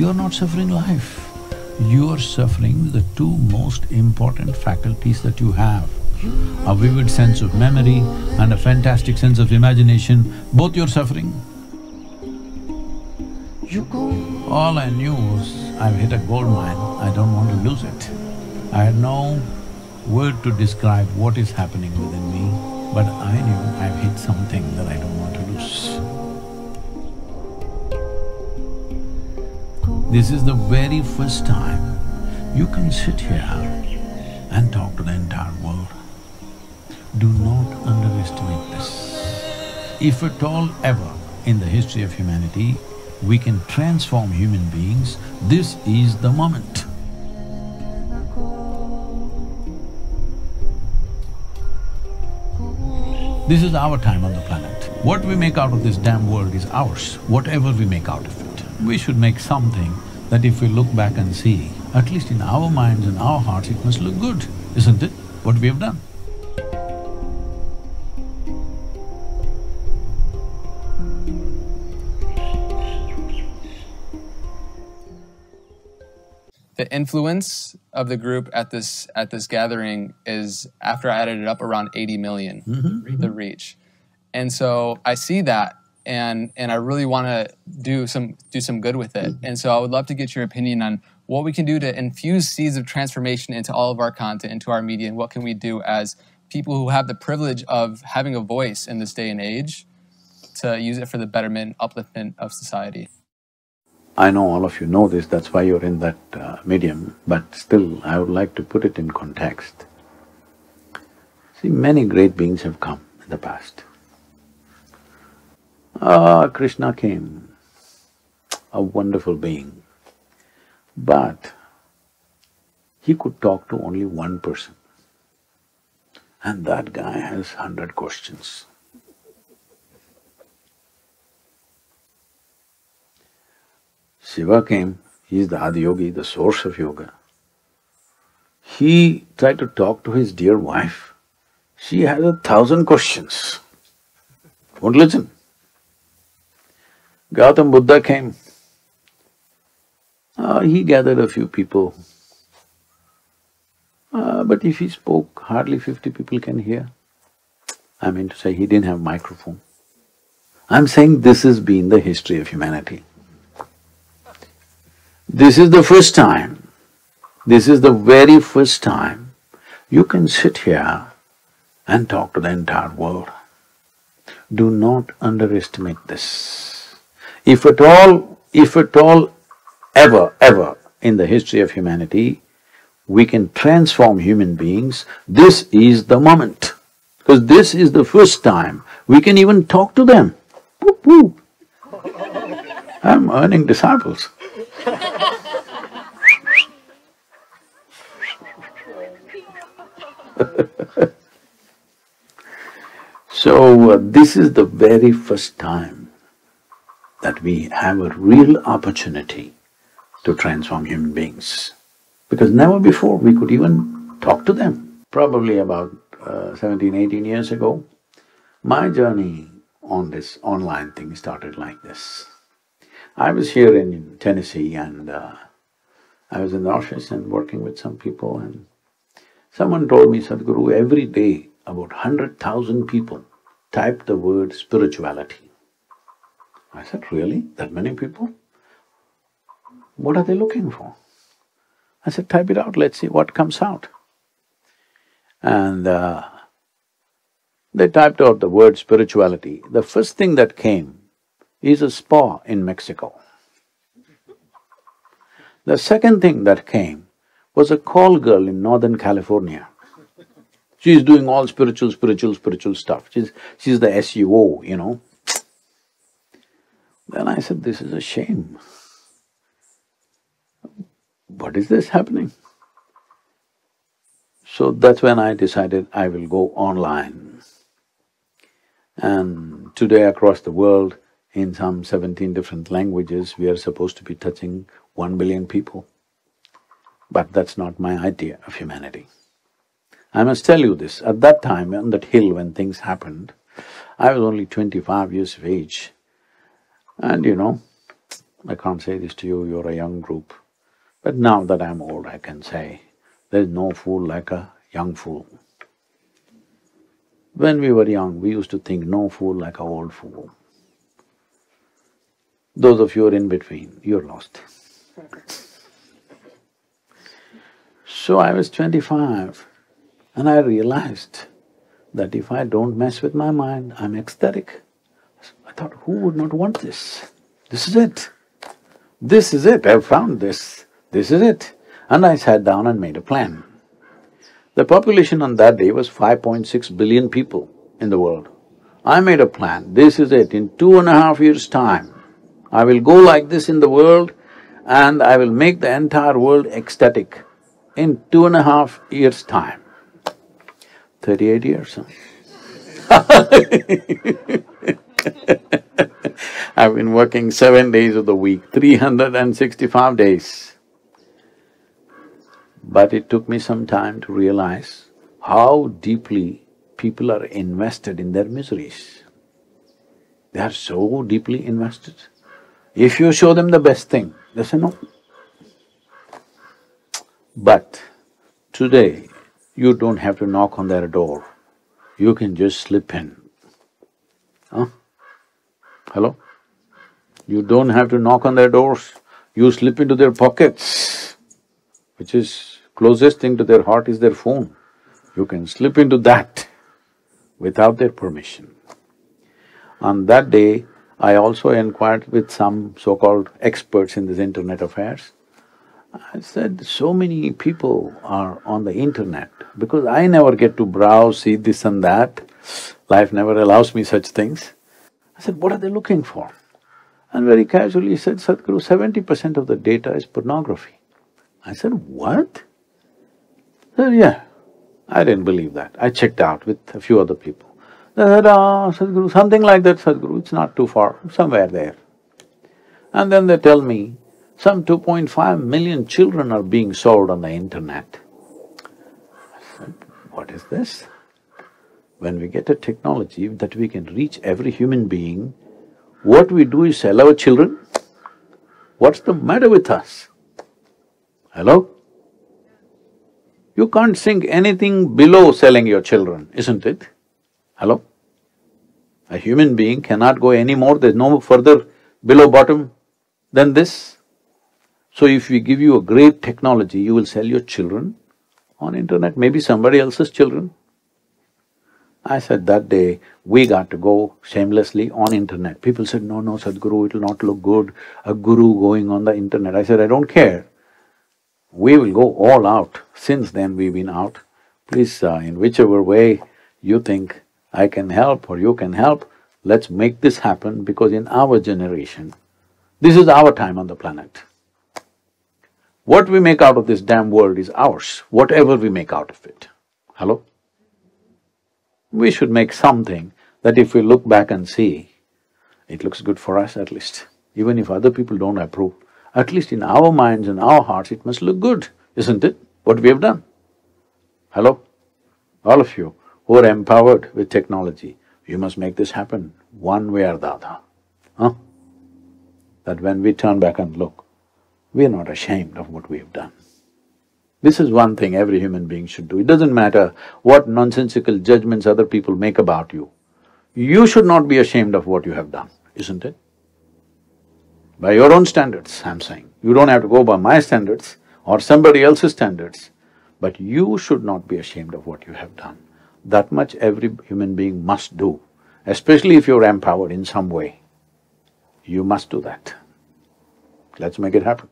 you're not suffering life. You're suffering the two most important faculties that you have. A vivid sense of memory and a fantastic sense of imagination, both you're suffering. All I knew was, I've hit a gold mine, I don't want to lose it. I had no word to describe what is happening within me, but I knew I've hit something that I don't want to lose. This is the very first time you can sit here and talk to the entire world. Do not underestimate this. If at all ever in the history of humanity we can transform human beings, this is the moment. This is our time on the planet. What we make out of this damn world is ours, whatever we make out of it. We should make something that if we look back and see, at least in our minds and our hearts, it must look good, isn't it, what we have done? The influence of the group at this gathering is, after I added it up, around 80 million, the reach. And so I see that and I really want to do some good with it. And so I would love to get your opinion on what we can do to infuse seeds of transformation into all of our content, into our media, and what can we do as people who have the privilege of having a voice in this day and age to use it for the betterment and upliftment of society. I know all of you know this, that's why you're in that medium, but still I would like to put it in context. See, many great beings have come in the past. Krishna came, a wonderful being, but he could talk to only one person, and that guy has 100 questions. Shiva came, he is the Adiyogi, the source of yoga. He tried to talk to his dear wife, she has 1,000 questions, won't listen. Gautam Buddha came, he gathered a few people, but if he spoke, hardly 50 people can hear. I mean to say, he didn't have microphone. I'm saying this has been the history of humanity. This is the first time, this is the very first time you can sit here and talk to the entire world. Do not underestimate this. If at all ever in the history of humanity we can transform human beings, this is the moment. Because this is the first time we can even talk to them. Whoop, whoop. I'm earning disciples. So, this is the very first time that we have a real opportunity to transform human beings. Because never before we could even talk to them. Probably about 17, 18 years ago, my journey on this online thing started like this. I was here in Tennessee and I was in the office and working with some people, and someone told me, Sadhguru, every day about 100,000 people type the word spirituality. I said, really? That many people? What are they looking for? I said, type it out, let's see what comes out. And they typed out the word spirituality. The first thing that came is a spa in Mexico. The second thing that came was a call girl in Northern California. She's doing all spiritual stuff. She's the SUO, you know. Then I said, this is a shame. What is this happening? So that's when I decided I will go online. And today across the world, in some 17 different languages, we are supposed to be touching 1 billion people. But that's not my idea of humanity. I must tell you this, at that time on that hill when things happened, I was only 25 years of age. And you know, I can't say this to you, you're a young group. But now that I'm old, I can say, there's no fool like a young fool. When we were young, we used to think no fool like a old fool. Those of you who are in between, you're lost. So I was 25 and I realized that if I don't mess with my mind, I'm ecstatic. I thought, who would not want this? This is it. This is it, I've found this. This is it. And I sat down and made a plan. The population on that day was 5.6 billion people in the world. I made a plan, this is it, in 2.5 years' time, I will go like this in the world and I will make the entire world ecstatic in 2.5 years' time. 38 years, huh? I've been working 7 days of the week, 365 days. But it took me some time to realize how deeply people are invested in their miseries. They are so deeply invested. If you show them the best thing, they say no. But today, you don't have to knock on their door, you can just slip in. Huh? Hello? You don't have to knock on their doors, you slip into their pockets, which is closest thing to their heart is their phone. You can slip into that without their permission. On that day, I also inquired with some so-called experts in this internet affairs. I said, so many people are on the internet, because I never get to browse, see this and that, life never allows me such things. I said, what are they looking for? And very casually he said, Sadhguru, 70% of the data is pornography. I said, what? He said, yeah. I didn't believe that. I checked out with a few other people. They said, Sadhguru, something like that, Sadhguru, it's not too far, somewhere there. And then they tell me, some 2.5 million children are being sold on the internet. I said, what is this? When we get a technology that we can reach every human being, what we do is sell our children? What's the matter with us? Hello? You can't think anything below selling your children, isn't it? Hello? A human being cannot go any more, there's no further below bottom than this. So if we give you a great technology, you will sell your children on internet, maybe somebody else's children. I said that day, we got to go shamelessly on internet. People said, no, no, Sadhguru, it will not look good, a guru going on the internet. I said, I don't care. We will go all out. Since then we've been out. Please, in whichever way you think I can help or you can help, let's make this happen, because in our generation, this is our time on the planet. What we make out of this damn world is ours, whatever we make out of it. Hello? We should make something that if we look back and see, it looks good for us at least. Even if other people don't approve, at least in our minds and our hearts it must look good, isn't it, what we have done? Hello? All of you who are empowered with technology, you must make this happen one way or the other, huh? That when we turn back and look, we are not ashamed of what we have done. This is one thing every human being should do. It doesn't matter what nonsensical judgments other people make about you. You should not be ashamed of what you have done, isn't it? By your own standards, I'm saying. You don't have to go by my standards or somebody else's standards, but you should not be ashamed of what you have done. That much every human being must do, especially if you're empowered in some way. You must do that. Let's make it happen.